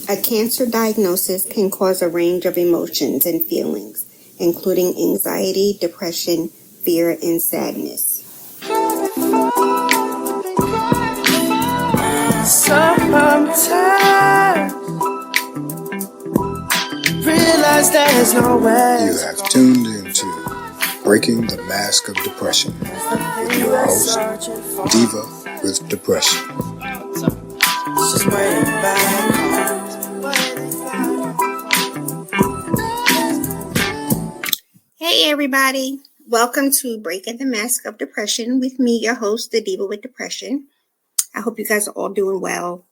A cancer diagnosis can cause a range of emotions and feelings, including anxiety, depression, fear, and sadness. Sometimes realize there's no way. You have tuned into Breaking the Mask of Depression with your host, Diva with Depression. Just waiting back. Hey everybody, welcome to Breaking the Mask of Depression with me, your host, the Diva with Depression. I hope you guys are all doing well.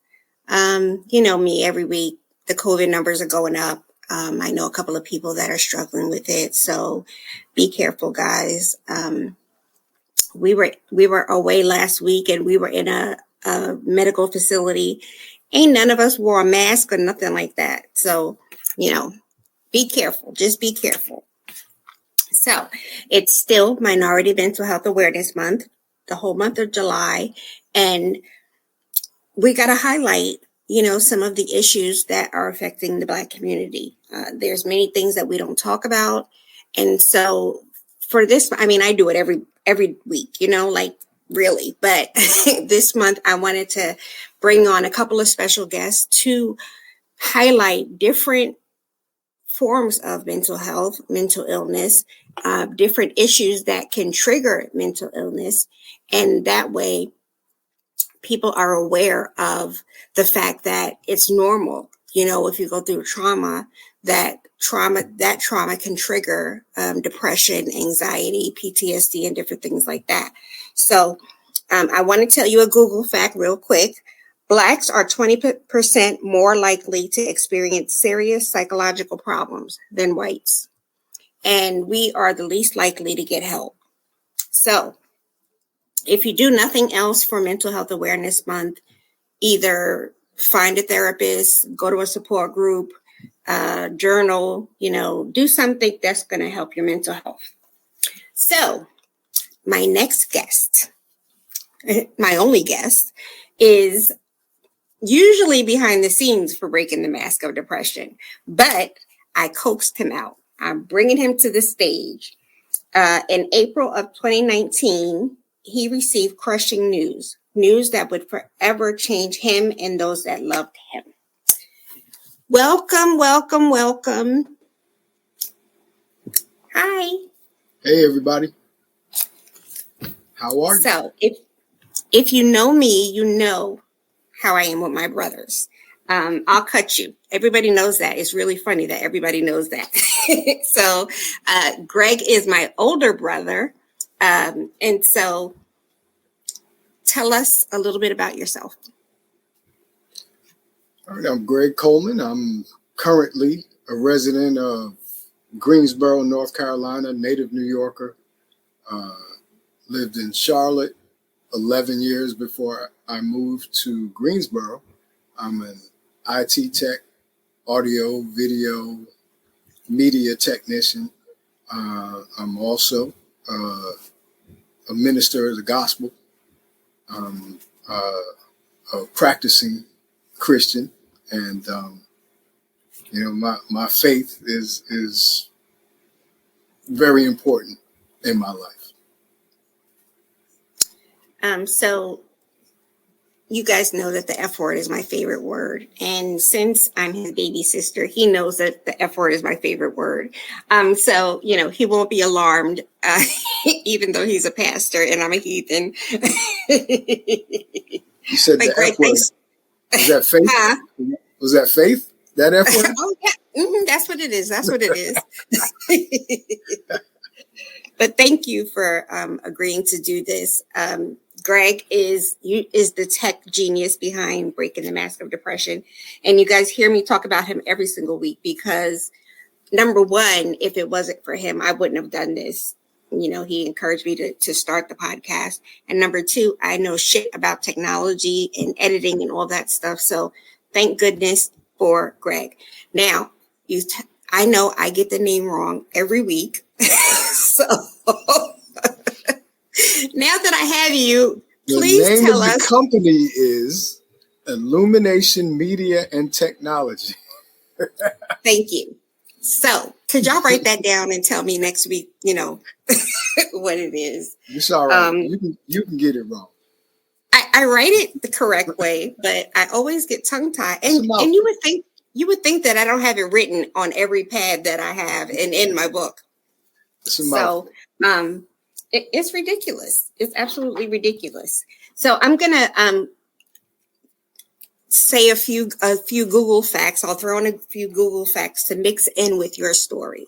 You know me, every week the COVID numbers are going up. I know a couple of people that are struggling with it, so be careful, guys. We were away last week, and we were in a medical facility. Ain't none of us wore a mask or nothing like that. So, be careful. Just be careful. So, it's still Minority Mental Health Awareness Month, the whole month of July, and we got to highlight, some of the issues that are affecting the Black community. There's many things that we don't talk about. And so for this, I do it every week, really. But this month, I wanted to bring on a couple of special guests to highlight different forms of mental health, mental illness, different issues that can trigger mental illness. And that way, people are aware of the fact that it's normal. If you go through trauma can trigger depression, anxiety, PTSD, and different things like that. So I want to tell you a Google fact real quick. Blacks are 20% more likely to experience serious psychological problems than whites. And we are the least likely to get help. So if you do nothing else for Mental Health Awareness Month, either find a therapist, go to a support group, journal, do something that's going to help your mental health. So my next guest, my only guest, is usually behind the scenes for Breaking the Mask of Depression, but I coaxed him out. I'm bringing him to the stage. In April of 2019, he received crushing news that would forever change him and those that loved him. Welcome, welcome, welcome. Hi. Hey, everybody. How are you? So, if you know me, you know how I am with my brothers. I'll cut you. Everybody knows that. It's really funny that everybody knows that. So, Greg is my older brother. And so, tell us a little bit about yourself. All right, I'm Greg Coleman. I'm currently a resident of Greensboro, North Carolina, native New Yorker. Lived in Charlotte 11 years before I moved to Greensboro. I'm an IT tech, audio, video, media technician. I'm also a minister of the gospel. I'm a practicing Christian, and my faith is very important in my life. So you guys know that the F word is my favorite word. And since I'm his baby sister, he knows that the F word is my favorite word. So, he won't be alarmed, even though he's a pastor and I'm a heathen. You said the F word. Was that faith? Was that faith? That F word? Oh, yeah. That's what it is. That's what it is. But thank you for agreeing to do this. Greg is the tech genius behind Breaking the Mask of Depression. And you guys hear me talk about him every single week because, number one, if it wasn't for him, I wouldn't have done this. He encouraged me to start the podcast. And number two, I know shit about technology and editing and all that stuff. So thank goodness for Greg. Now, I know I get the name wrong every week. So now that I have you, please tell us. The name of the company is Illumination Media and Technology. Thank you. So, could y'all write that down and tell me next week, what it is? It's all right. Um, You can get it wrong. I write it the correct way, but I always get tongue tied. It's a And mouthful. you would think that I don't have it written on every pad that I have and in my book. It's a So, mouthful. it's ridiculous. It's absolutely ridiculous. So I'm gonna say a few Google facts. I'll throw in a few Google facts to mix in with your story.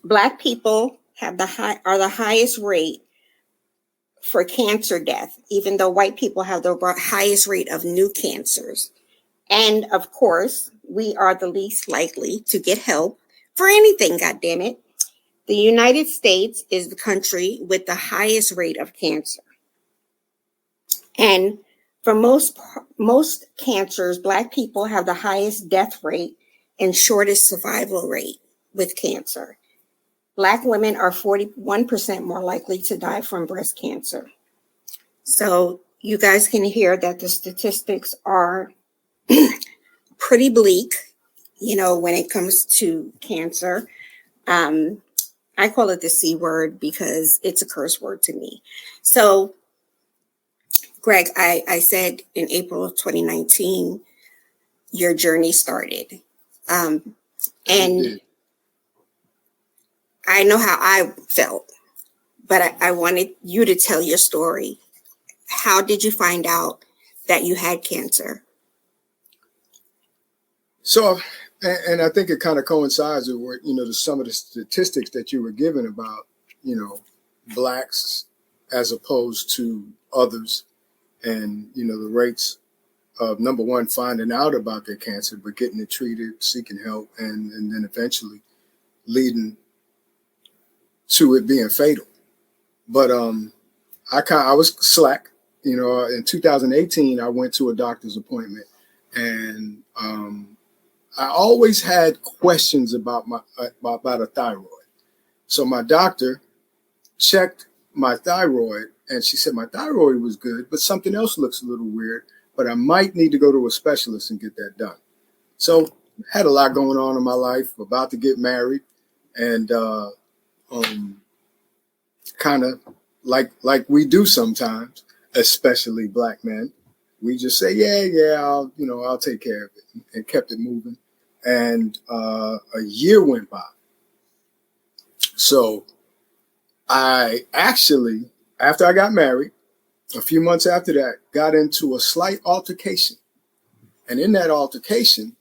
Black people have the highest rate for cancer death, even though white people have the highest rate of new cancers. And of course, we are the least likely to get help for anything, God damn it. The United States is the country with the highest rate of cancer. And for most cancers, Black people have the highest death rate and shortest survival rate with cancer. Black women are 41% more likely to die from breast cancer. So you guys can hear that the statistics are pretty bleak, when it comes to cancer. I call it the C word because it's a curse word to me. So, Greg, I said in April of 2019, your journey started. Um, It and did. I know how I felt, but I wanted you to tell your story. How did you find out that you had cancer? So, and I think it kind of coincides with what, some of the statistics that you were given about, blacks as opposed to others, and, the rates of, number one, finding out about their cancer, but getting it treated, seeking help, and then eventually leading to it being fatal. But I was slack. In 2018, I went to a doctor's appointment, and I always had questions about about a thyroid. So my doctor checked my thyroid, and she said my thyroid was good, but something else looks a little weird. But I might need to go to a specialist and get that done. So had a lot going on in my life. About to get married, and kind of like we do sometimes, especially black men. We just say, yeah, I'll take care of it, and kept it moving. And a year went by. So I actually, after I got married, a few months after that, got into a slight altercation. And in that altercation,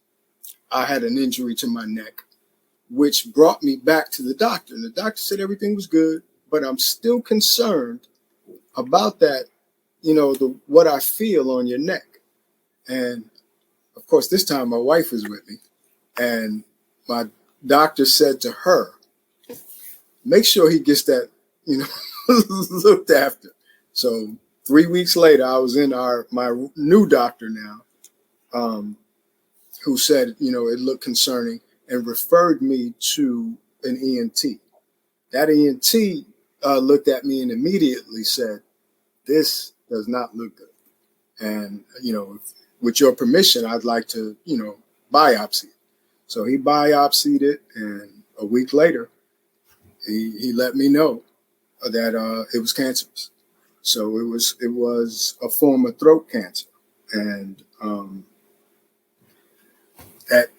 I had an injury to my neck, which brought me back to the doctor. And the doctor said everything was good, but I'm still concerned about that, what I feel on your neck. And of course, this time my wife was with me. And my doctor said to her, make sure he gets that, looked after. So 3 weeks later, I was in my new doctor now, who said, it looked concerning and referred me to an ENT. That ENT looked at me and immediately said, this does not look good. And, with your permission, I'd like to, biopsy it. So he biopsied it, and a week later, he let me know that it was cancerous. So it was a form of throat cancer, and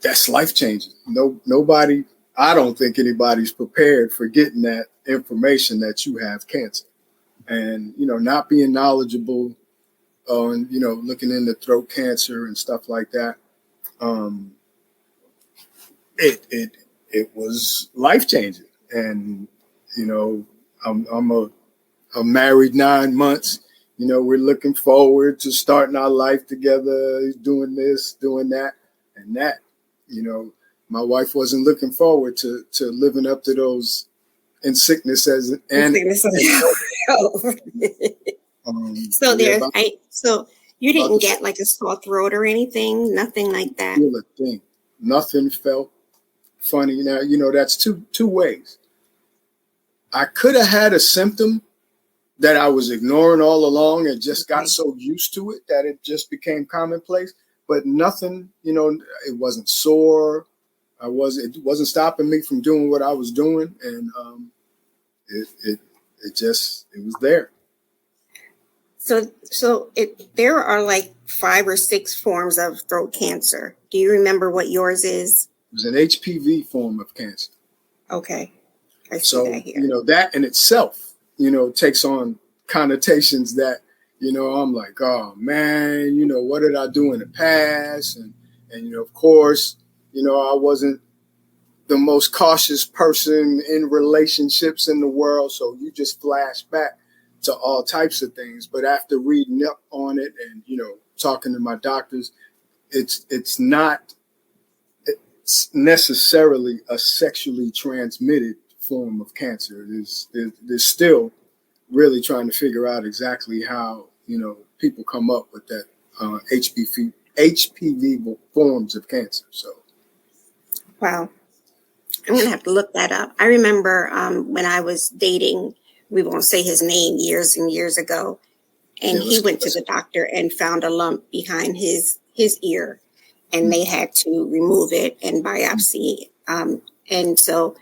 that's life changing. Nobody, I don't think anybody's prepared for getting that information that you have cancer, and not being knowledgeable on looking into throat cancer and stuff like that. It was life changing, and I'm married 9 months. We're looking forward to starting our life together, doing this, doing that, and that. My wife wasn't looking forward to living up to those in sickness and So we're there, about so you to didn't get like a sore throat or anything, nothing like that. feel a thing. Nothing felt funny. Now that's two ways. I could have had a symptom that I was ignoring all along and just got Okay. so used to it that it just became commonplace. But nothing, it wasn't sore. It wasn't stopping me from doing what I was doing, and it was there. There are like 5 or 6 forms of throat cancer. Do you remember what yours is? It was an HPV form of cancer. Okay, I see So, that here. that in itself, takes on connotations that, I'm like, oh man, what did I do in the past? And of course, I wasn't the most cautious person in relationships in the world. So you just flash back to all types of things. But after reading up on it and, talking to my doctors, it's not necessarily a sexually transmitted form of cancer. They're still really trying to figure out exactly how, people come up with that HPV forms of cancer. So, Wow. I'm going to have to look that up. I remember when I was dating, we won't say his name, years and years ago, and yeah, he went to the doctor and found a lump behind his ear, and they had to remove it and biopsy. And so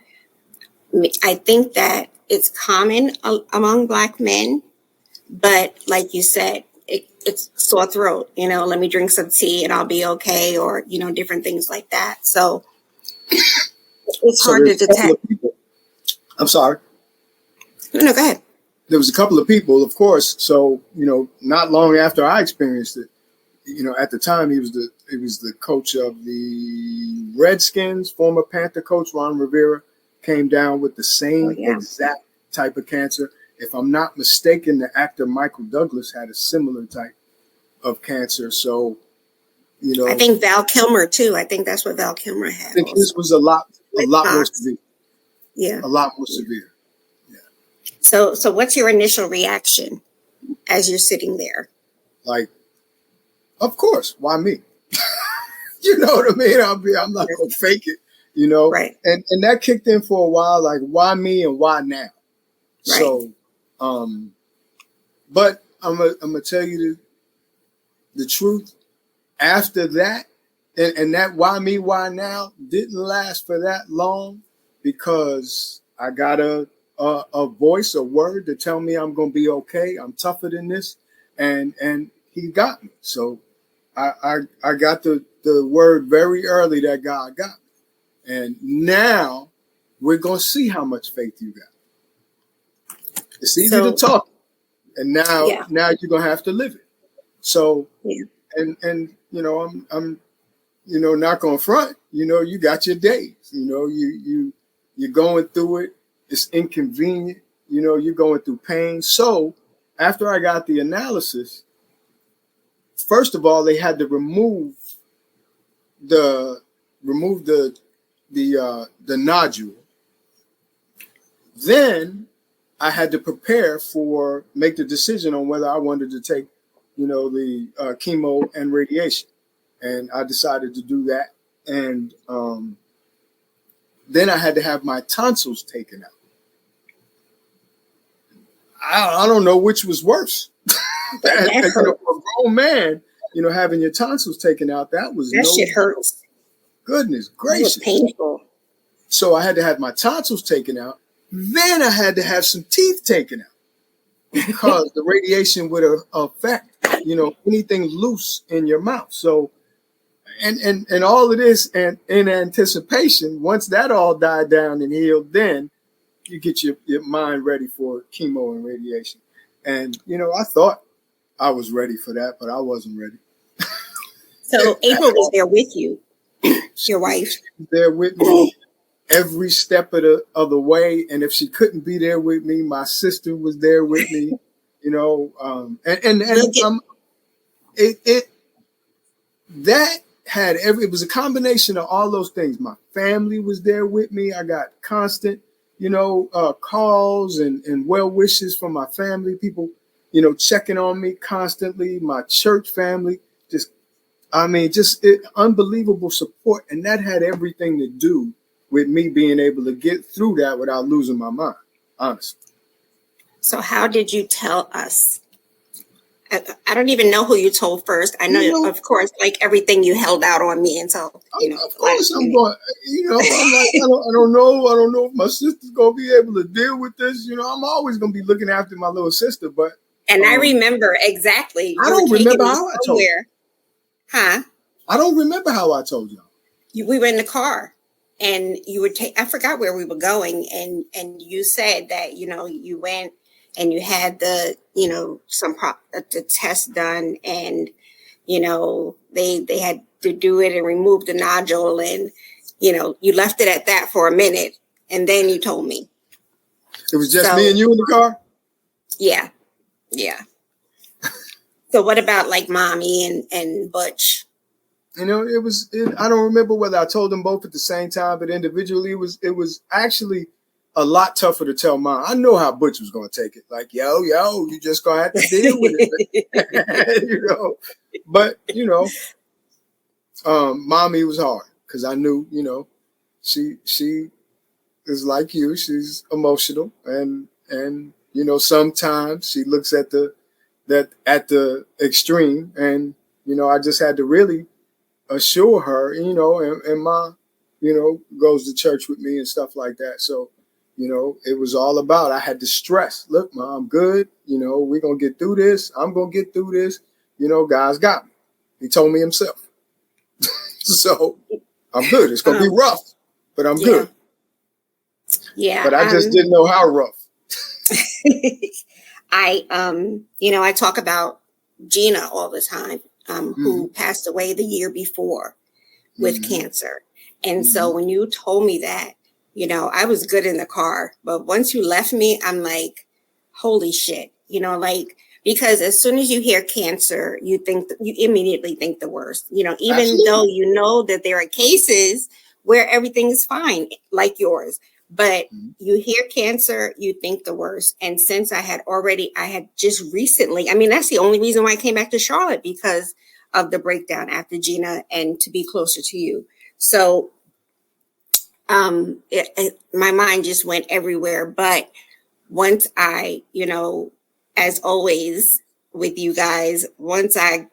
I think that it's common among Black men, but like you said, it's sore throat. Let me drink some tea and I'll be okay, or different things like that. So it's so hard to there's a couple detect. of people. I'm sorry. No, go ahead. There was a couple of people, of course. So, not long after I experienced it, at the time he was the coach of the Redskins, former Panther coach Ron Rivera, came down with the Oh, same yeah. exact type of cancer. If I'm not mistaken, the actor Michael Douglas had a similar type of cancer. So, I think Val Kilmer too. I think that's what Val Kilmer I had think his also. was a lot more Cox. severe. Yeah. A lot more severe. Yeah. So what's your initial reaction as you're sitting there? Like, of course, why me? You know what I mean? I'm not gonna fake it, Right. And that kicked in for a while, like why me and why now? Right. So, but I'm gonna tell you the truth. After that, and that why me, why now didn't last for that long because I got a voice, a word to tell me I'm gonna be okay. I'm tougher than this, and he got me. So I got the word very early that God got me, and now we're gonna see how much faith you got. It's easy to So talk, and now yeah. you're gonna have to live it. So Yeah. and I'm not gonna front. You got your days. You're going through it. It's inconvenient. You're going through pain. So after I got the analysis, first of all, they had to remove the the nodule. Then I had to make the decision on whether I wanted to take, the chemo and radiation, and I decided to do that. And then I had to have my tonsils taken out. I don't know which was worse. That For a hurt. grown man, having your tonsils taken out, that was That no shit hurts. goodness That was gracious. painful. So I had to have my tonsils taken out. Then I had to have some teeth taken out because the radiation would affect, anything loose in your mouth. So, and all of this, and in anticipation, once that all died down and healed, then you get your mind ready for chemo and radiation. And, I thought I was ready for that, but I wasn't ready. So April was there with you, She your was wife. there with me every step of the way. And if she couldn't be there with me, my sister was there with me, and We'll get it that had it was a combination of all those things. My family was there with me. I got constant, calls and well wishes from my family, people, checking on me constantly. My church family, just unbelievable support. And that had everything to do with me being able to get through that without losing my mind, honestly. So how did you tell us? I don't even know who you told first. I know, You know, of course, like everything you held out on me until, of the last course I'm minute. going. I'm like, I don't know if my sister's gonna be able to deal with this. I'm always gonna be looking after my little sister, but And I um, remember exactly I you were don't taking remember me how I told you. somewhere, huh? I don't remember how I told y'all. We were in the car, and you would take. I forgot where we were going, and you said that you went and you had the test done, and they had to do it and remove the nodule, and you left it at that for a minute, and then you told me. It was just me So and you in the car. yeah, yeah. So what about like mommy and Butch? It was. I don't remember whether I told them both at the same time, but individually, it was actually a lot tougher to tell mom. I know how Butch was going to take it. Like, yo, you just gonna have to deal with it, But mommy was hard because I knew, she is like you. She's emotional, and sometimes she looks at the extreme, and I just had to really assure her, and Ma, goes to church with me and stuff like that. So, it was all about, I had to stress, look, Ma, I'm good. We're going to get through this. I'm going to get through this. God's got me. He told me himself. So I'm good. It's going to be rough, but I'm Yeah, good. yeah. But I just didn't know how rough. I talk about Gina all the time, Mm-hmm. who passed away the year before with Mm-hmm. cancer. And Mm-hmm. so when you told me that, I was good in the car, but once you left me, I'm like, holy shit, because as soon as you hear cancer, you immediately think the worst, even though Absolutely. that there are cases where everything is fine, like yours, but Mm-hmm. you hear cancer, you think the worst. And since I had just recently, I mean, that's the only reason why I came back to Charlotte, because of the breakdown after Gina and to be closer to you. So my mind just went everywhere. But once I, as always with you guys, once I,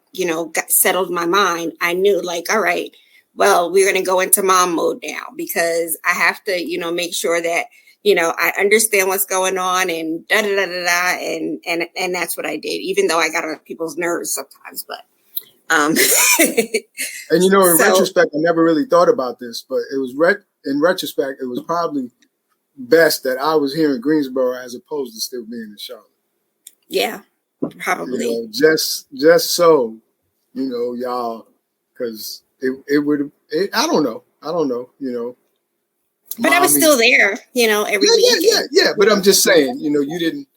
got settled my mind, I knew, like, all right, well, we're going to go into mom mode now, because I have to, make sure that, I understand what's going on, and da da da da da, and that's what I did, even though I got on people's nerves sometimes. But um, And in so retrospect, I never really thought about this, but it was in retrospect, it was probably best that I was here in Greensboro as opposed to still being in Charlotte. yeah, probably. Just so y'all, because it would. I don't know. But I was Mommy. still there, every week. Yeah. But I'm just saying, you didn't.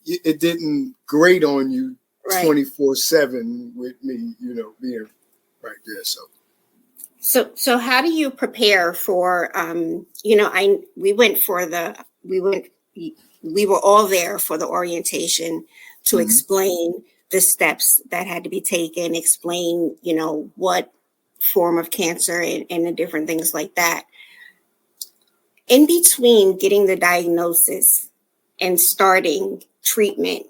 It didn't grate on you Right. 24/7 with me, being right there. So how do you prepare for we were all there for the orientation to Mm-hmm. explain the steps that had to be taken, explain, what form of cancer, and the different things like that. In between getting the diagnosis and starting treatment,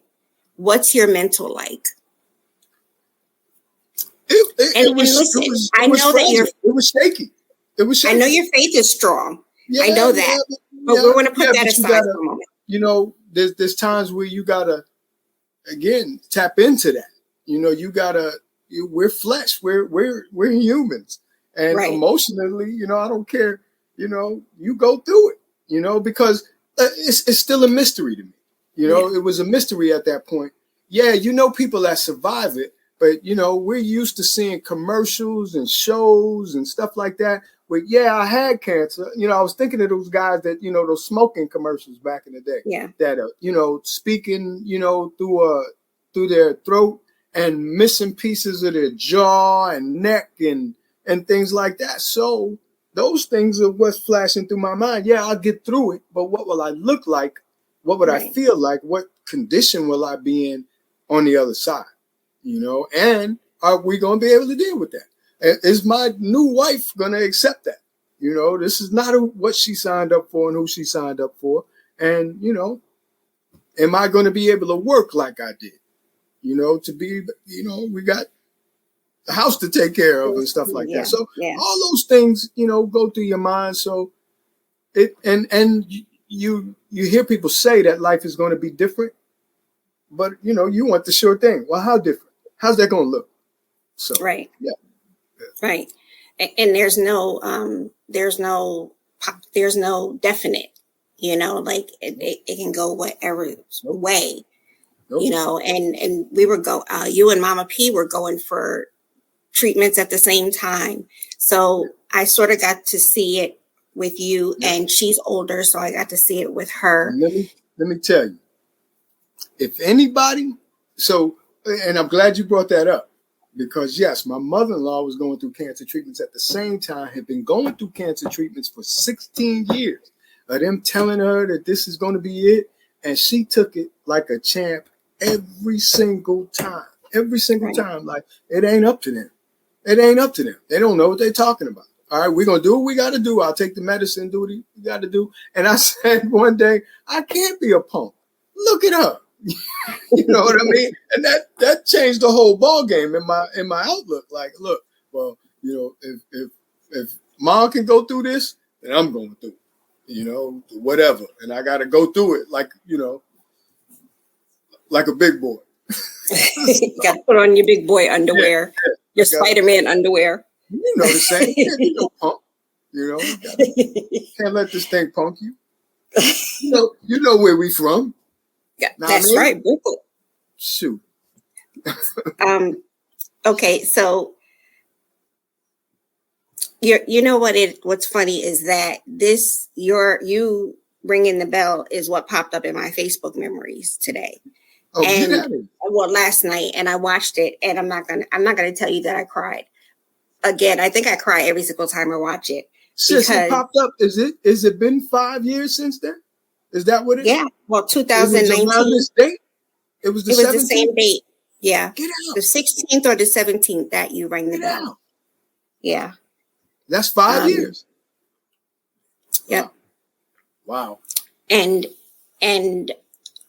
what's your mental like? And It was it listen, was I it was know that you're fragile. It was shaky. It was I know shaky. your faith is strong. I Yeah, know yeah, that. But we're going to put that but you aside gotta, for a moment. there's times where you gotta again tap into that. You gotta. We're flesh. We're humans, and Right. emotionally, I don't care. You go through it. Because it's still a mystery to me. Yeah. It was a mystery at that point. Yeah, people that survive it, but we're used to seeing commercials and shows and stuff like that. But yeah, I had cancer. I was thinking of those guys that those smoking commercials back in the day Yeah. that speaking through their throat and missing pieces of their jaw and neck and things like that. So those things are what's flashing through my mind. Yeah, I'll get through it, but what will I look like? What would I Right. feel like? What condition will I be in on the other side? And are we going to be able to deal with that? Is my new wife going to accept that? This is not what she signed up for and who she signed up for. And, am I going to be able to work like I did? To be, we got the house to take care of and stuff like that. So all those things, go through your mind. So you hear people say that life is going to be different, but you want the sure thing. Well, how different? How's that going to look? So right. Yeah. Right. And there's no definite, like it can go whatever way, and we were you and Mama P were going for treatments at the same time. So I sort of got to see it with you, and she's older, so I got to see it with her. Let me tell you, if anybody, and I'm glad you brought that up, because yes, my mother-in-law was going through cancer treatments at the same time, had been going through cancer treatments for 16 years of them telling her that this is going to be it. And she took it like a champ every single time, time. Like, it ain't up to them. It ain't up to them. They don't know what they're talking about. All right, we're going to do what we got to do. I'll take the medicine, do what we got to do. And I said one day, I can't be a punk. Look it up. You know what I mean? And that changed the whole ball game in my outlook. Like, look, well, if Mom can go through this, then I'm going through it, whatever. And I got to go through it like a big boy. You got to put on your big boy underwear, your Spider-Man underwear. The same. Punk. Can't let this thing punk you. You know where we from. Yeah, that's right. Brooklyn. Shoot. Okay, so what's funny is that you ringing the bell is what popped up in my Facebook memories today. Oh, and last night, and I watched it, and I'm not gonna tell you that I cried. Again, I think I cry every single time I watch it. Since it popped up, is it been 5 years since then? Is that what it is? Yeah. Well, 2019. This date? It was the 17th? The same date. Yeah. Get out. The 16th or the 17th that you rang the bell. Out. Yeah. That's 5 years. Yeah. Wow. And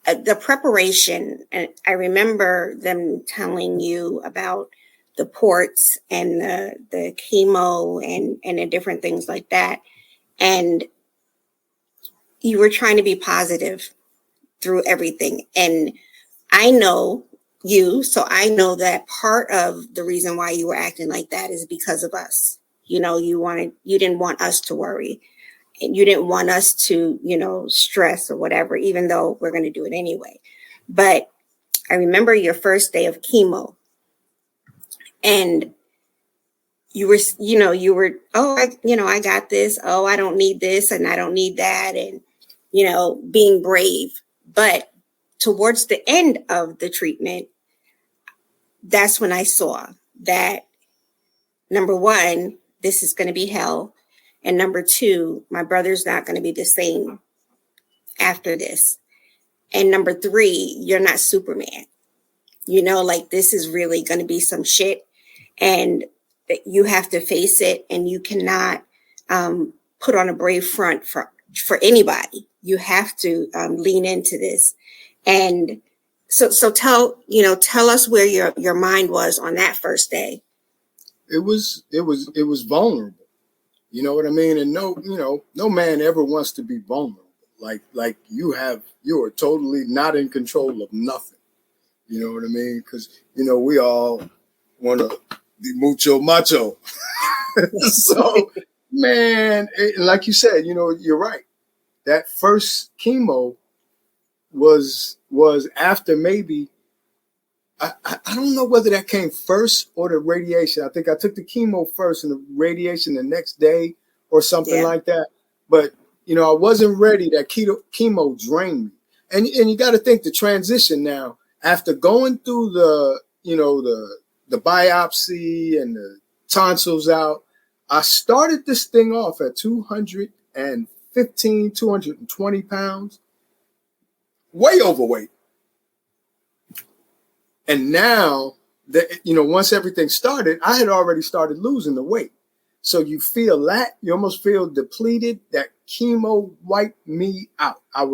the preparation, and I remember them telling you about the ports and the chemo and the different things like that. And you were trying to be positive through everything. And I know you, so I know that part of the reason why you were acting like that is because of us. You didn't want us to worry, and you didn't want us to, stress or whatever, even though we're going to do it anyway. But I remember your first day of chemo, and you were, I got this. Oh, I don't need this and I don't need that. And, being brave. But towards the end of the treatment, that's when I saw that, number one, this is going to be hell. And number two, my brother's not going to be the same after this. And number three, you're not Superman. This is really going to be some shit. And you have to face it, and you cannot put on a brave front for anybody. You have to lean into this. And so tell us where your mind was on that first day. It was vulnerable. You know what I mean? And no man ever wants to be vulnerable. Like you are totally not in control of nothing. You know what I mean? Because we all want to be mucho macho. So, man, like you said, you're right. That first chemo was after maybe, I don't know whether that came first or the radiation. I think I took the chemo first and the radiation the next day or something like that. But, I wasn't ready. That chemo drained me. And you got to think the transition now, after going through the biopsy and the tonsils out, I started this thing off at 215, 220 pounds, way overweight. And now that, once everything started, I had already started losing the weight. So you feel that, you almost feel depleted. That chemo wiped me out. I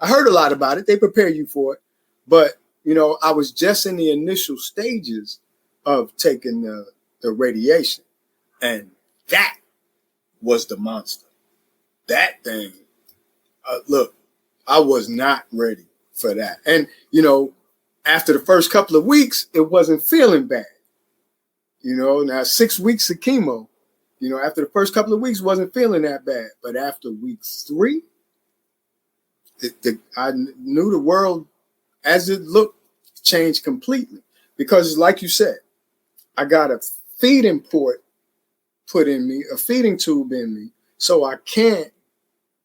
heard a lot about it. They prepare you for it. But, I was just in the initial stages of taking the radiation. And that was the monster. That thing, look, I was not ready for that. And, after the first couple of weeks, it wasn't feeling bad. Now 6 weeks of chemo, after the first couple of weeks, wasn't feeling that bad. But after week 3, I knew the world as it looked changed completely. Because like you said, I got a feeding port put in me, a feeding tube in me, so I can't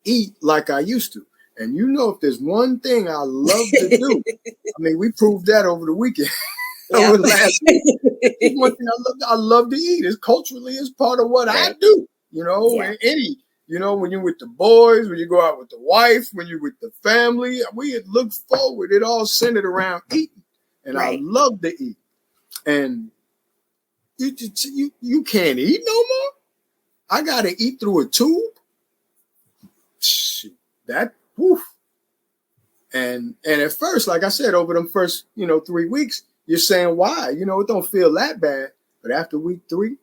eat like I used to. And if there's one thing I love to do, we proved that over the weekend. Over last week. One thing I love to eat. It's culturally, it's part of what I do. And when you're with the boys, when you go out with the wife, when you're with the family, we look forward. It all centered around eating. And I love to eat. And you can't eat no more. I gotta eat through a tube. Shit, that woof. And at first, like I said, over them first 3 weeks, you're saying why? It don't feel that bad. But after week 3,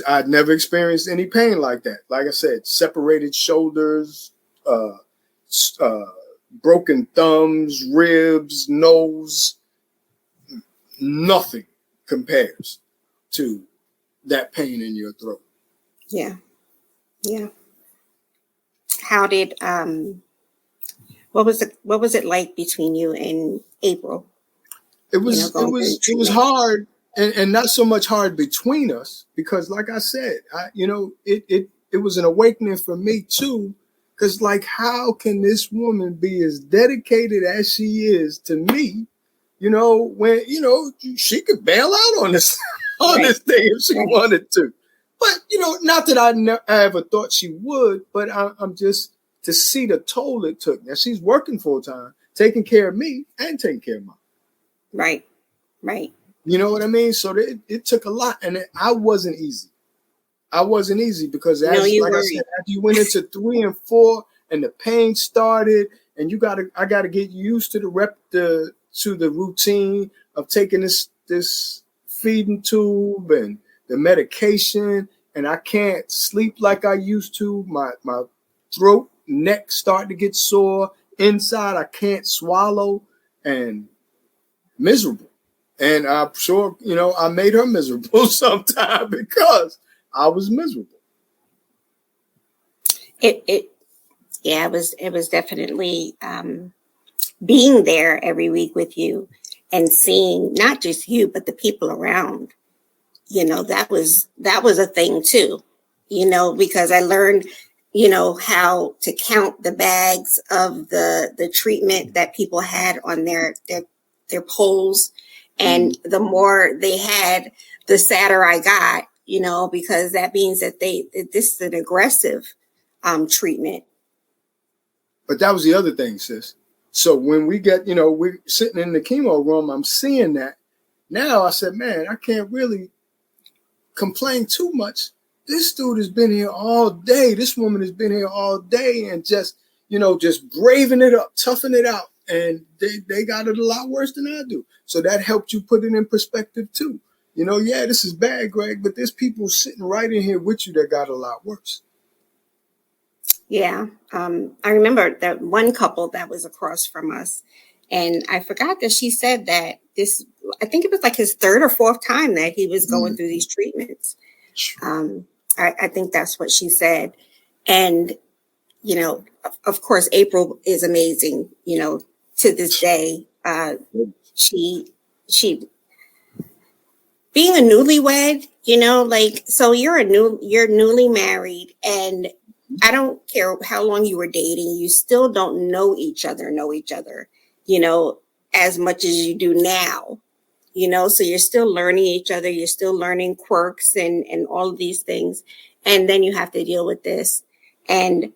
I'd never experienced any pain like that. Like I said, separated shoulders, broken thumbs, ribs, nose. Nothing compares to that pain in your throat. Yeah. How did what was it like between you and April? It was hard, and not so much hard between us, because like I said, it was an awakening for me too, because like, how can this woman be as dedicated as she is to me, when she could bail out on this this thing if she wanted to. But not that I ever thought she would, but I'm just to see the toll it took. Now she's working full time, taking care of me and taking care of mom. Right. You know what I mean? So it took a lot, and I wasn't easy. Because I said, after you went into 3 and 4, and the pain started, and I gotta get used to the routine of taking this feeding tube and the medication, and I can't sleep like I used to. My throat, neck start to get sore. Inside, I can't swallow, and miserable. And I'm sure, I made her miserable sometime because I was miserable. It was definitely being there every week with you and seeing not just you, but the people around. That was a thing too, because I learned, how to count the bags of the treatment that people had on their poles. And the more they had, the sadder I got, because that means that this is an aggressive treatment. But that was the other thing, sis. So when we get, we're sitting in the chemo room, I'm seeing that. Now I said, man, I can't really complain too much. This dude has been here all day. This woman has been here all day and just braving it up, toughing it out. And they got it a lot worse than I do. So that helped you put it in perspective too. This is bad, Greg, but there's people sitting right in here with you that got a lot worse. Yeah. I remember that one couple that was across from us, and I forgot that she said that I think it was like his 3rd or 4th time that he was going through these treatments. I think that's what she said. And, of course, April is amazing, to this day. She being a newlywed, so you're newly married, and I don't care how long you were dating, you still don't know each other, as much as you do now, so you're still learning each other. You're still learning quirks and all of these things. And then you have to deal with this. And,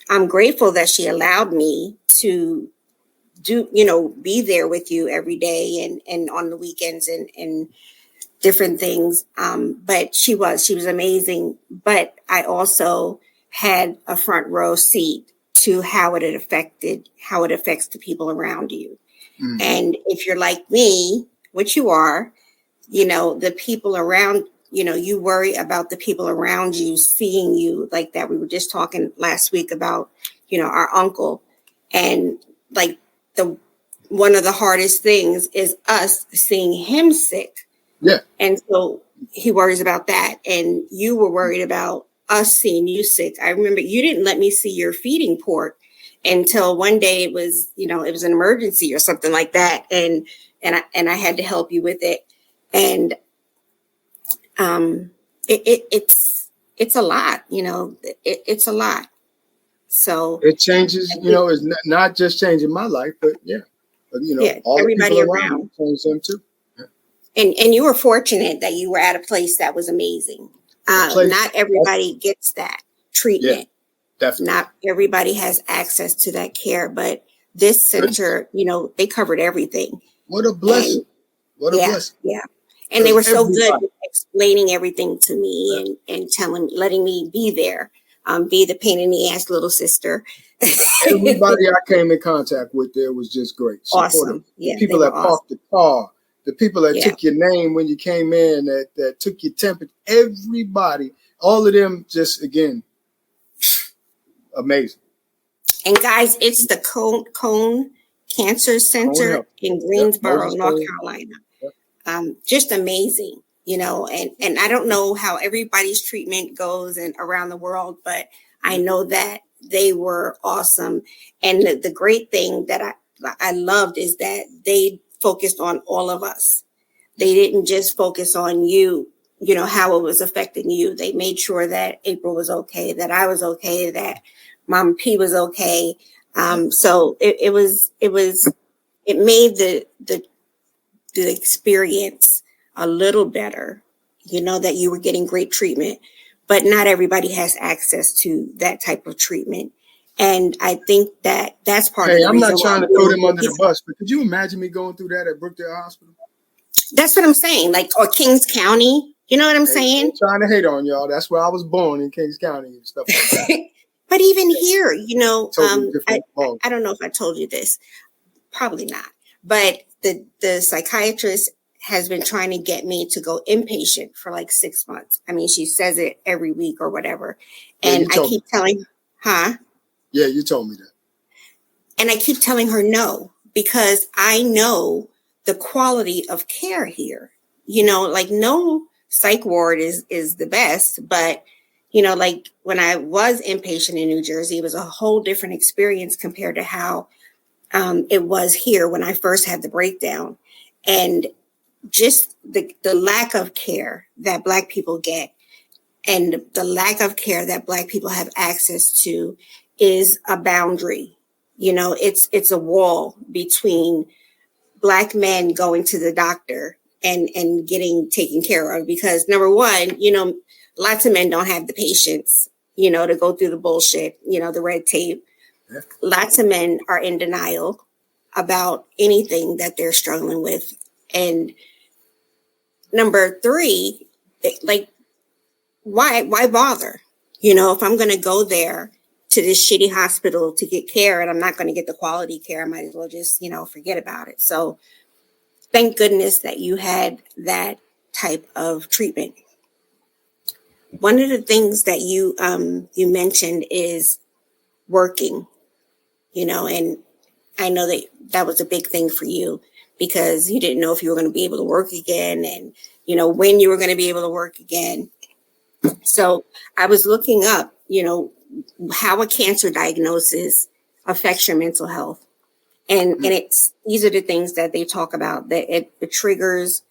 I'm grateful that she allowed me to be there with you every day and on the weekends and different things. But she was amazing. But I also had a front row seat to how it affects the people around you. Mm. And if you're like me, which you are, the people around, you worry about the people around you seeing you like that. We were just talking last week about, our uncle, and like one of the hardest things is us seeing him sick. Yeah. And so he worries about that. And you were worried about us seeing you sick. I remember you didn't let me see your feeding port until one day it was an emergency or something like that. And I had to help you with it. And it's a lot, it's a lot. So it changes, it's not just changing my life, but all the people everybody around around. me change them too. And you were fortunate that you were at a place that was amazing. Not everybody gets that treatment. Yeah, definitely. Not everybody has access to that care, but this center, they covered everything. What a blessing. What a blessing. Yeah. And they were so good with explaining everything to me and letting me be there, be the pain in the ass little sister. Everybody I came in contact with there was just great. Supportive. Awesome. Yeah, the people that parked the car, the people that took your name when you came in, that took your temperature, everybody, all of them just, again, amazing. And guys, it's the Cone Cancer Center in Greensboro, North Carolina. Just amazing, and I don't know how everybody's treatment goes and around the world, but I know that they were awesome. And the great thing that I loved is that they focused on all of us. They didn't just focus on you, how it was affecting you. They made sure that April was okay, that I was okay, that Mama P was okay. So it made the experience a little better, that you were getting great treatment, but not everybody has access to that type of treatment. And I think that that's part of the reason. I'm not trying to throw them under the bus, but could you imagine me going through that at Brookdale Hospital? That's what I'm saying. Like, or Kings County, you know what I'm saying? I'm trying to hate on y'all. That's where I was born, in Kings County and stuff like that. But even here, totally I don't know if I told you this, probably not, but the psychiatrist has been trying to get me to go inpatient for like 6 months. I mean, she says it every week or whatever. And I keep telling, Yeah, you told me that. And I keep telling her no, because I know the quality of care here. Like no psych ward is the best, but like when I was inpatient in New Jersey, it was a whole different experience compared to how it was here when I first had the breakdown. And just the lack of care that Black people get and the lack of care that Black people have access to is a boundary. It's a wall between Black men going to the doctor and getting taken care of, because number one, lots of men don't have the patience, to go through the bullshit, the red tape. Yeah. Lots of men are in denial about anything that they're struggling with. And number three, like, why bother? If I'm going to go there to this shitty hospital to get care and I'm not going to get the quality care, I might as well just, forget about it. So thank goodness that you had that type of treatment. One of the things that you mentioned is working, and I know that was a big thing for you, because you didn't know if you were going to be able to work again and, when you were going to be able to work again. So I was looking up, how a cancer diagnosis affects your mental health. And these are the things that they talk about, that it triggers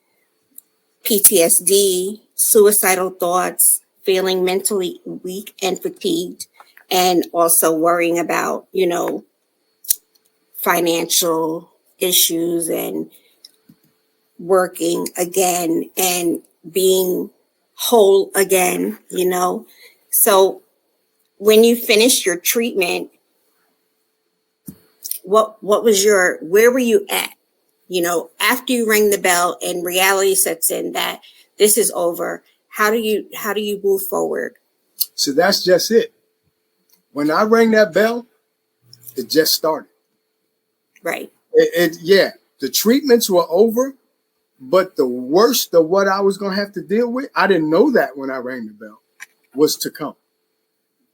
PTSD, suicidal thoughts, feeling mentally weak and fatigued, and also worrying about, financial issues and working again and being whole again, So when you finish your treatment, what was where were you at? After you ring the bell and reality sets in that this is over, how do you move forward? So that's just it. When I rang that bell, it just started. Right. Yeah, the treatments were over, but the worst of what I was going to have to deal with, I didn't know that when I rang the bell, was to come.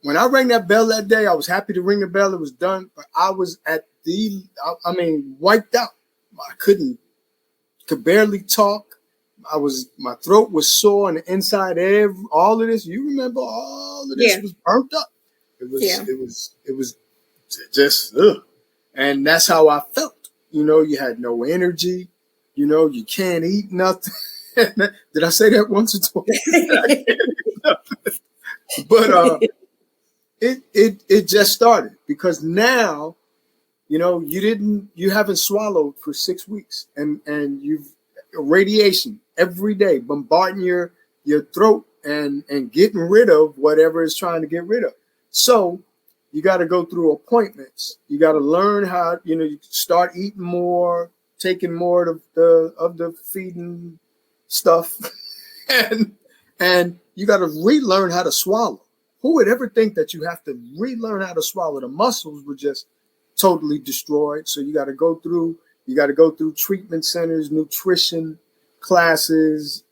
When I rang that bell that day, I was happy to ring the bell. It was done, but I was wiped out. I could barely talk. My throat was sore on the inside. All of this, you remember, all of this was burnt up. It was just, ugh. And that's how I felt. You had no energy. You can't eat nothing. Did I say that once or twice? But it just started because now, you haven't swallowed for 6 weeks and you've radiation every day bombarding your throat and getting rid of whatever it's trying to get rid of. So you got to go through appointments. You got to learn how, you start eating more, taking more of the feeding stuff, and you got to relearn how to swallow. Who would ever think that you have to relearn how to swallow? The muscles were just totally destroyed. So you got to go through treatment centers, nutrition classes,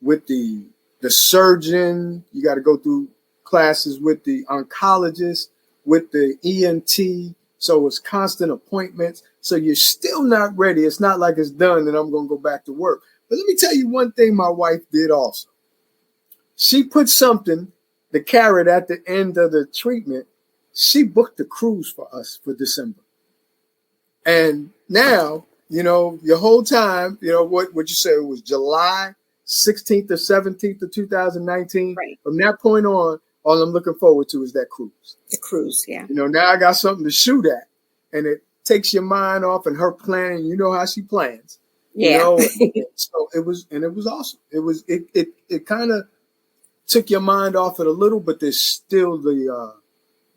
with the surgeon. You got to go through classes with the oncologist, with the ENT. So it's constant appointments. So you're still not ready. It's not like it's done and I'm going to go back to work. But let me tell you one thing my wife did also. She put something, the carrot at the end of the treatment. She booked a cruise for us for December. And now, your whole time, what you say, it was July 16th or 17th of 2019. Right. From that point on, all I'm looking forward to is that cruise. The cruise, yeah. Now I got something to shoot at, and it takes your mind off and her planning. You know how she plans. Yeah. So it was awesome. It kind of took your mind off it a little, but there's still the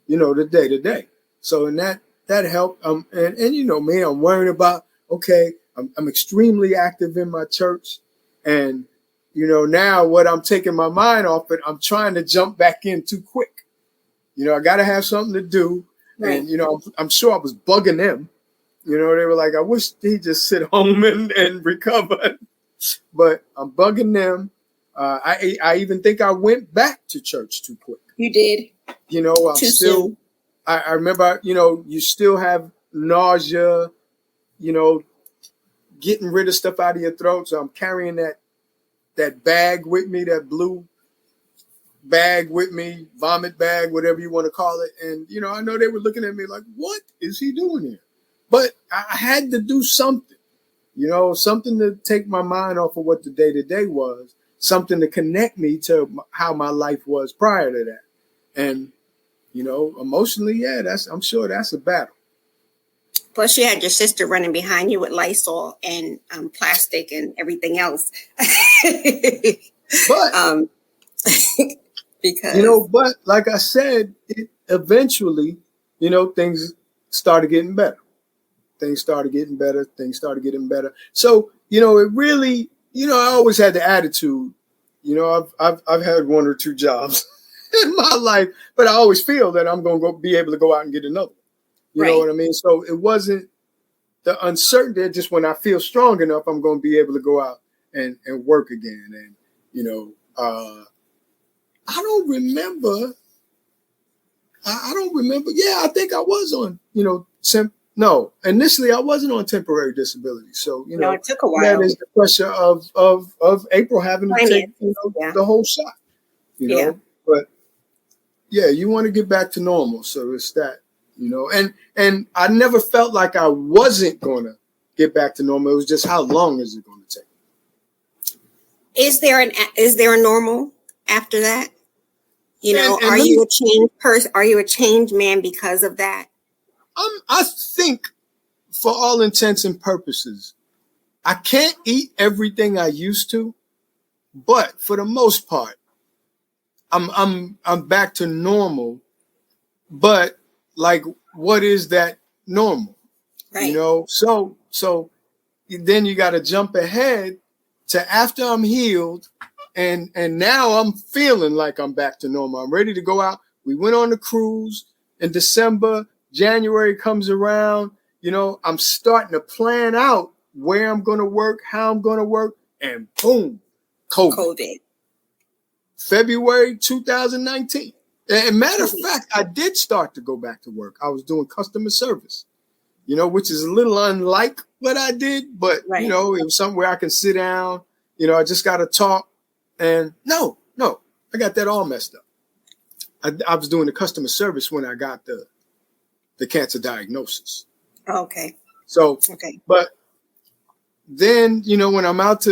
the day to day. So in that helped. And me, I'm worrying about, okay, I'm extremely active in my church, and now what I'm taking my mind off it, I'm trying to jump back in too quick. I got to have something to do. Right. And, I'm sure I was bugging them. They were like, I wish he'd just sit home and recover. But I'm bugging them. I even think I went back to church too quick. You did. I'm still, I remember, you still have nausea, getting rid of stuff out of your throat. So I'm carrying that bag with me, that blue bag with me, vomit bag, whatever you want to call it. And, I know they were looking at me like, what is he doing here? But I had to do something, something to take my mind off of what the day to day was, something to connect me to how my life was prior to that. And, emotionally, yeah, I'm sure that's a battle. Plus, you had your sister running behind you with Lysol and plastic and everything else. But, because but like I said, eventually, things started getting better. Things started getting better. So, it really, I always had the attitude, I've had one or two jobs in my life, but I always feel that I'm going to be able to go out and get another. You know what I mean? So it wasn't the uncertainty. Just when I feel strong enough, I'm going to be able to go out and work again. And, I don't remember. I don't remember. Yeah, I think I was on, no, initially I wasn't on temporary disability. So, no, it took a while. That is the pressure of April having to take, the whole shot, but yeah, you want to get back to normal. So it's that, and I never felt like I wasn't going to get back to normal. It was just, how long is it going to take? Is there a normal after that? Are you a changed person? Are you a changed man because of that? I think, for all intents and purposes, I can't eat everything I used to, but for the most part, I'm back to normal. But like, what is that normal, Right. So then you got to jump ahead to after I'm healed, and now I'm feeling like I'm back to normal. I'm ready to go out. We went on the cruise in December. January comes around. I'm starting to plan out where I'm going to work, how I'm going to work, and boom, COVID. February 2019. And matter of fact, I did start to go back to work. I was doing customer service, which is a little unlike what I did, but Right. it was somewhere I can sit down. I just got to talk. And no, I got that all messed up. I was doing the customer service when I got the cancer diagnosis. Okay. So, but then, when I'm out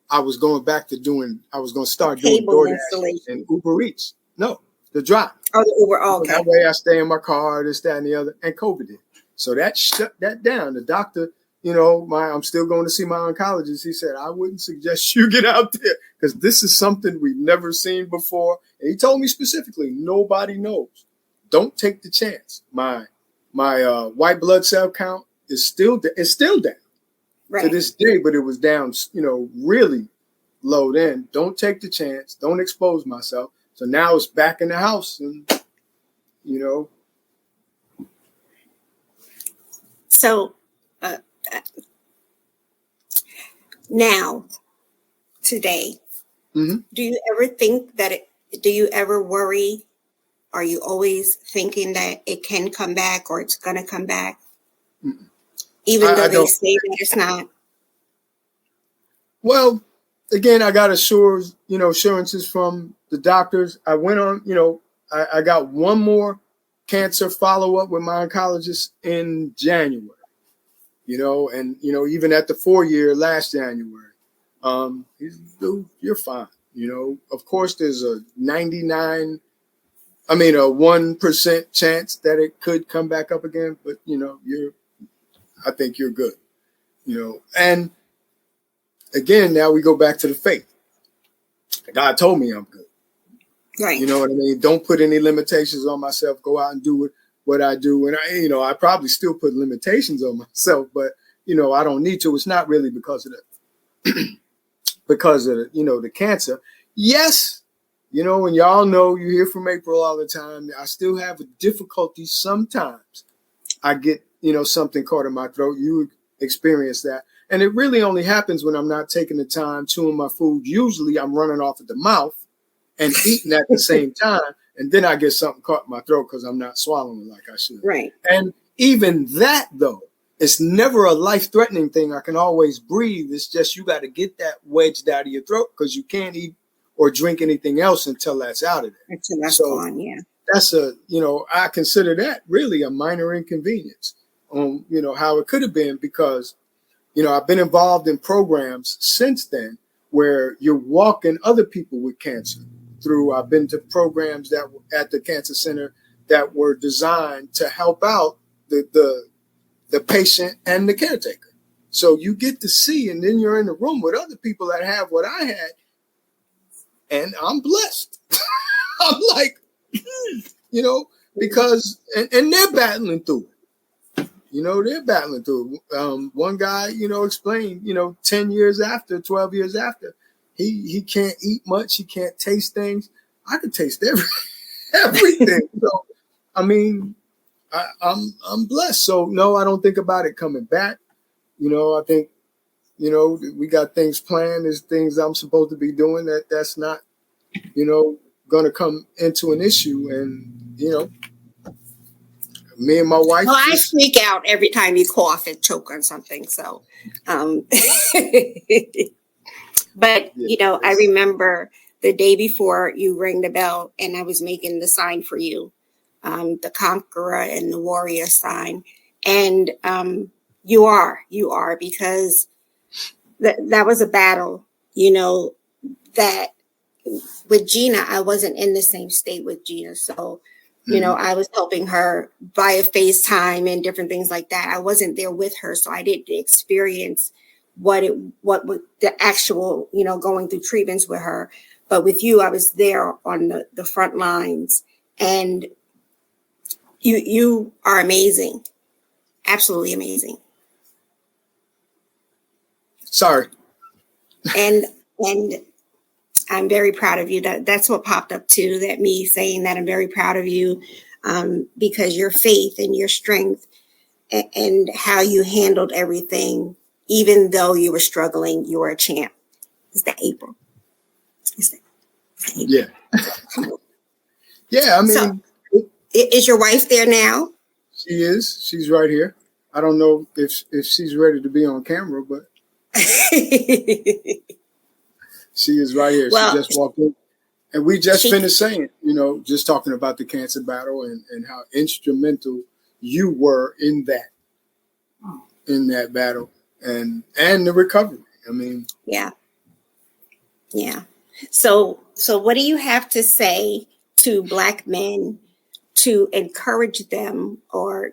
I was going to start doing DoorDash and Uber Eats. No, the drive. Oh, the Uber. Oh, okay. That way I stay in my car, this, that, and the other. And COVID did. So that shut that down. The doctor, I'm still going to see my oncologist. He said, I wouldn't suggest you get out there because this is something we've never seen before. And he told me specifically, nobody knows. Don't take the chance. My white blood cell count is still down. Right. To this day, but it was down, really low then. Don't take the chance. Don't expose myself. So now it's back in the house and, So now, today, mm-hmm. do you ever think do you ever worry? Are you always thinking that it can come back or it's going to come back? Mm-mm. Even though they say that it's not? Well, again, I got assurances from the doctors. I went on, I got one more cancer follow-up with my oncologist in January, and, even at the 4-year last January, he's, dude, you're fine. Of course, there's a 1% chance that it could come back up again, but, I think you're good, and again, now we go back to the faith. God told me I'm good. Right. You know what I mean? Don't put any limitations on myself. Go out and do what I do. And I probably still put limitations on myself, but, I don't need to. It's not really because of the cancer. Yes. And y'all know, you hear from April all the time. I still have a difficulty sometimes. I get, something caught in my throat. You experience that. And it really only happens when I'm not taking the time chewing my food. Usually I'm running off at the mouth and eating at the same time. And then I get something caught in my throat because I'm not swallowing like I should. Right. And even that, though, it's never a life-threatening thing. I can always breathe. It's just you got to get that wedged out of your throat because you can't eat or drink anything else until that's out of there. Until that's gone, yeah. That's I consider that really a minor inconvenience on, how it could have been because, I've been involved in programs since then where you're walking other people with cancer through. I've been to programs that were at the cancer center that were designed to help out the patient and the caretaker. So you get to see, and then you're in the room with other people that have what I had, and I'm blessed. I'm like, because, and they're battling through it. They're battling through it. One guy, explained, 10 years after, 12 years after, he can't eat much. He can't taste things. I can taste everything. So, I'm blessed. So no, I don't think about it coming back. I think, we got things planned. There's things I'm supposed to be doing that's not, going to come into an issue. And, me and my wife. Well, I freak out every time you cough and choke on something. So, but, I remember the day before you rang the bell and I was making the sign for you, the conqueror and the warrior sign. And you are because that was a battle, that with Gina, I wasn't in the same state with Gina. So, I was helping her via FaceTime and different things like that. I wasn't there with her, so I didn't experience what the actual, going through treatments with her. But with you, I was there on the front lines, and you are amazing. absolutely amazing. Sorry. And I'm very proud of you. That's what popped up too, that me saying that I'm very proud of you, because your faith and your strength and how you handled everything, even though you were struggling, you were a champ. Is that April? Is that April? Yeah. Yeah, I So, mean, is your wife there now? she is. She's right here. I don't know if she's ready to be on camera, but she is right here. Well, she just walked in. And we just she finished saying, just talking about the cancer battle and how instrumental you were in that battle and the recovery. I mean, yeah. So what do you have to say to Black men to encourage them, or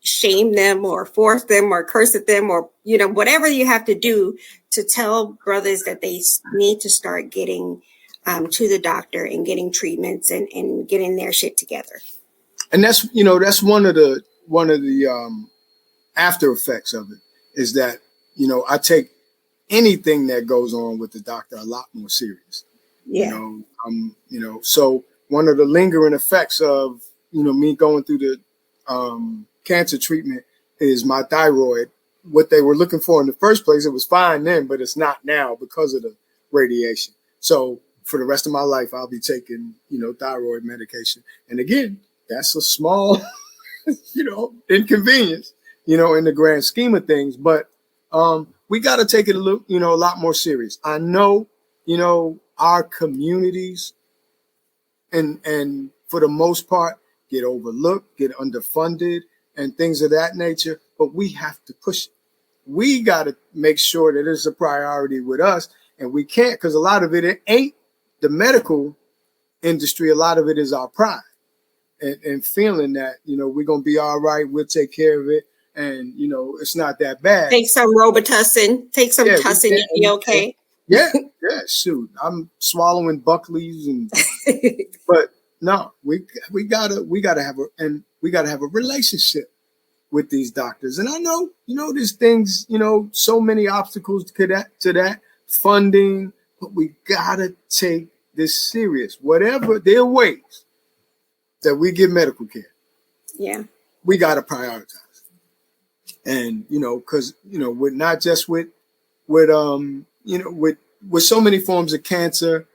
shame them or force them or curse at them, or whatever you have to do to tell brothers that they need to start getting to the doctor and getting treatments and getting their shit together? and that's one of the after effects of it is that I take anything that goes on with the doctor a lot more serious. Yeah. So one of the lingering effects of me going through the cancer treatment is my thyroid. What they were looking for in the first place, it was fine then, but it's not now because of the radiation. So for the rest of my life, I'll be taking thyroid medication. And again, that's a small inconvenience in the grand scheme of things. But we got to take it a lot more serious. I know our communities and for the most part get overlooked, get underfunded, and things of that nature. But we have to push it. We got to make sure that it's a priority with us, and we can't, because a lot of it ain't the medical industry. A lot of it is our pride and feeling that we're gonna be all right. We'll take care of it, and it's not that bad. Take some Robitussin. Take some Tussin. You'll be okay. Yeah. Shoot, I'm swallowing Buckleys but no, we gotta have a relationship with these doctors. And I know, there's things, so many obstacles to that funding, but we gotta take this serious. Whatever there are ways that we get medical care. Yeah. We gotta prioritize. And, cause, with not just with so many forms of cancer,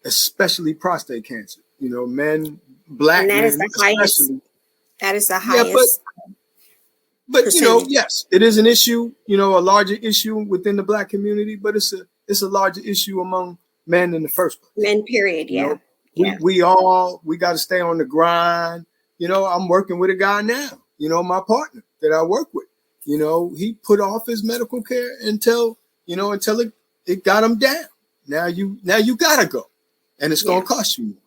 especially prostate cancer, men, Black men, is the highest. That is the highest. But yes, it is an issue, a larger issue within the Black community, but it's a larger issue among men in the first place. Men, period. Yeah. We got to stay on the grind. I'm working with a guy now, my partner that I work with. He put off his medical care until it got him down. Now you gotta go, and it's gonna cost you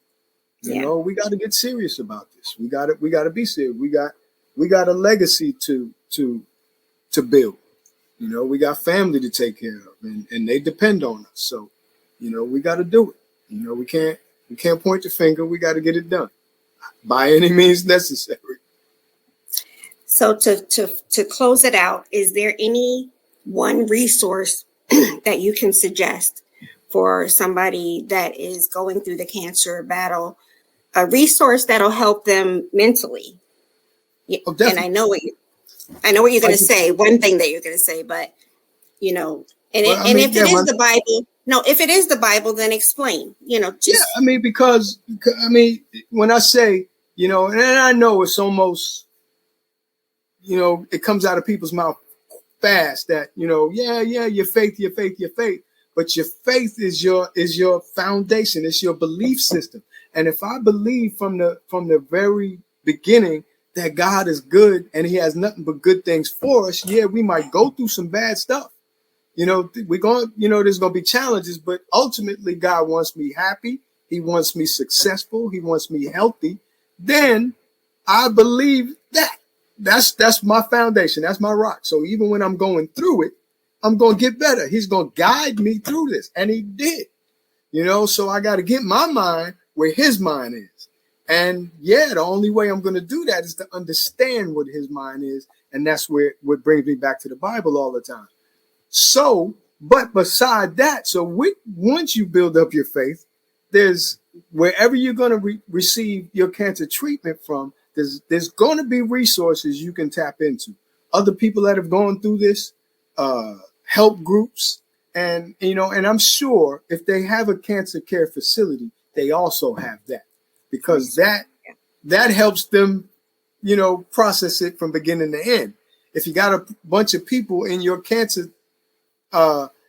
more. We got to get serious about this. We got to be serious. We got a legacy to build. We got family to take care of, and they depend on us. So, we got to do it. We can't point the finger. We got to get it done by any means necessary. So to close it out, is there any one resource that you can suggest for somebody that is going through the cancer battle, a resource that'll help them mentally? Oh, and I know what you're going to say. One thing that you're going to say, but if it is the Bible, if it is the Bible, then explain. Because when I say and I know it's almost it comes out of people's mouth fast that your faith, but your faith is your foundation. It's your belief system. And if I believe from the very beginning that God is good and he has nothing but good things for us, we might go through some bad stuff. We're going, there's going to be challenges, but ultimately God wants me happy. He wants me successful. He wants me healthy. Then I believe that. That's my foundation. That's my rock. So even when I'm going through it, I'm going to get better. He's going to guide me through this. And he did, so I got to get my mind where his mind is. And the only way I'm going to do that is to understand what his mind is And that's what brings me back to the Bible all the time. So, but beside that, once you build up your faith, there's wherever you're going to receive your cancer treatment from, there's going to be resources you can tap into. Other people that have gone through this, help groups, and I'm sure if they have a cancer care facility, they also have that, because that helps them, process it from beginning to end. If you got a bunch of people in your cancer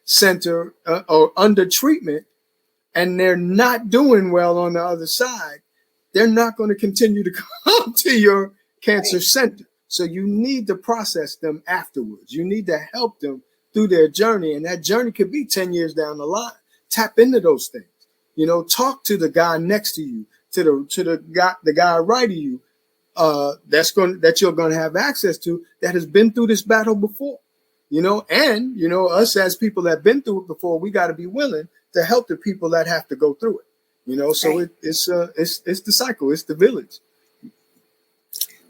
center or under treatment, and they're not doing well on the other side, they're not going to continue to come to your cancer center. So you need to process them afterwards. You need to help them through their journey. And that journey could be 10 years down the line. Tap into those things. Talk to the guy next to you, to the guy right of you, that you're going to have access to, that has been through this battle before. Us as people that have been through it before, we got to be willing to help the people that have to go through it. So it's the cycle, it's the village.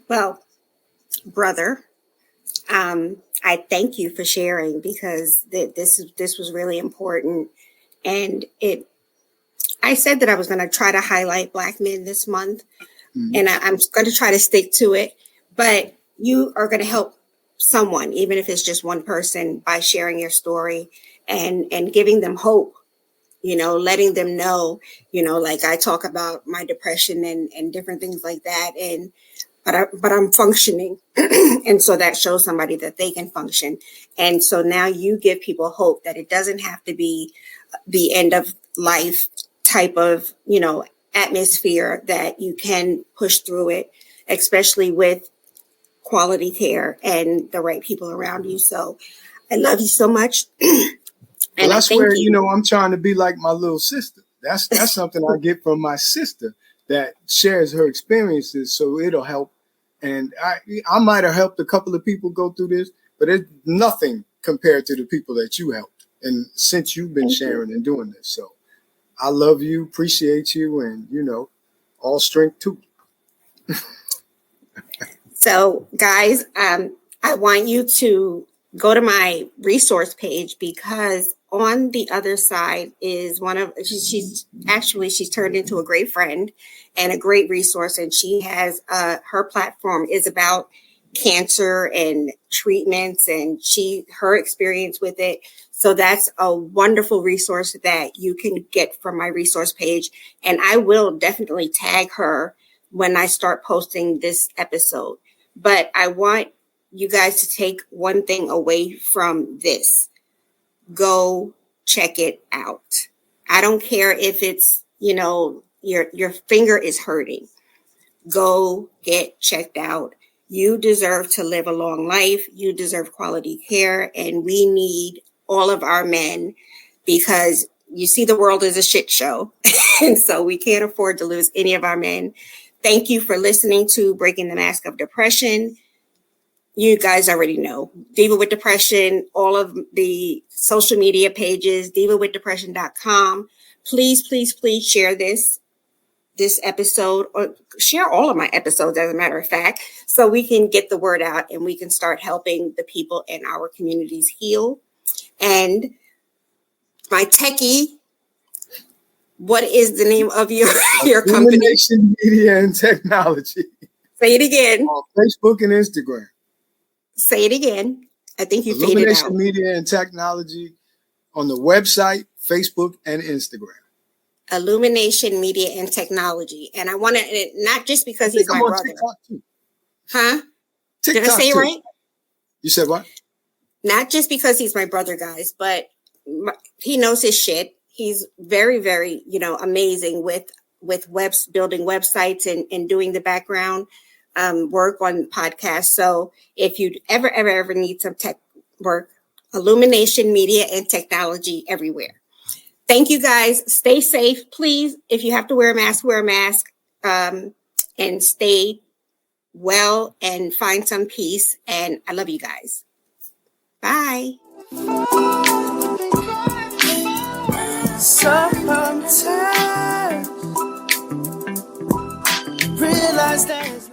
Well, brother, I thank you for sharing, because this was really important, and I said that I was going to try to highlight Black men this month, and I'm going to try to stick to it. But you are going to help someone, even if it's just one person, by sharing your story and giving them hope. Letting them know, like I talk about my depression and different things like that, but I'm functioning. And so that shows somebody that they can function. And so now you give people hope that it doesn't have to be the end of life type of, atmosphere, that you can push through it, especially with quality care and the right people around you. So I love you so much. And that's where, I'm trying to be like my little sister. That's something I get from my sister, that shares her experiences, so it'll help. And I might have helped a couple of people go through this, but it's nothing compared to the people that you helped. And since you've been sharing and doing this. So I love you, appreciate you, and, all strength too. So guys, I want you to go to my resource page, because on the other side is she's turned into a great friend and a great resource. And she has, her platform is about cancer and treatments, and her experience with it. So that's a wonderful resource that you can get from my resource page. And I will definitely tag her when I start posting this episode. But I want you guys to take one thing away from this. Go check it out. I don't care if it's, your finger is hurting. Go get checked out. You deserve to live a long life. You deserve quality care. And we need all of our men, because you see, the world is a shit show. And so we can't afford to lose any of our men. Thank you for listening to Breaking the Mask of Depression. You guys already know Diva with Depression, all of the social media pages, divawithdepression.com. Please, please, please share this episode, or share all of my episodes, as a matter of fact, so we can get the word out and we can start helping the people in our communities heal. And my techie, what is the name of your company? Illumination Media and Technology. Say it again. On Facebook and Instagram. Say it again. I think you faded out. Illumination Media and Technology on the website, Facebook, and Instagram. Illumination Media and Technology. And I want to, not just because he's my brother. TikTok too. Huh? TikTok Did I say it too. right? You said what? Not just because he's my brother, guys, but he knows his shit. He's very, very, amazing with building websites and doing the background work on podcasts. So if you ever need some tech work, Illumination Media and Technology everywhere. Thank you, guys. Stay safe, please. If you have to wear a mask, wear a mask, and stay well and find some peace. And I love you guys. Bye. Sometimes realize that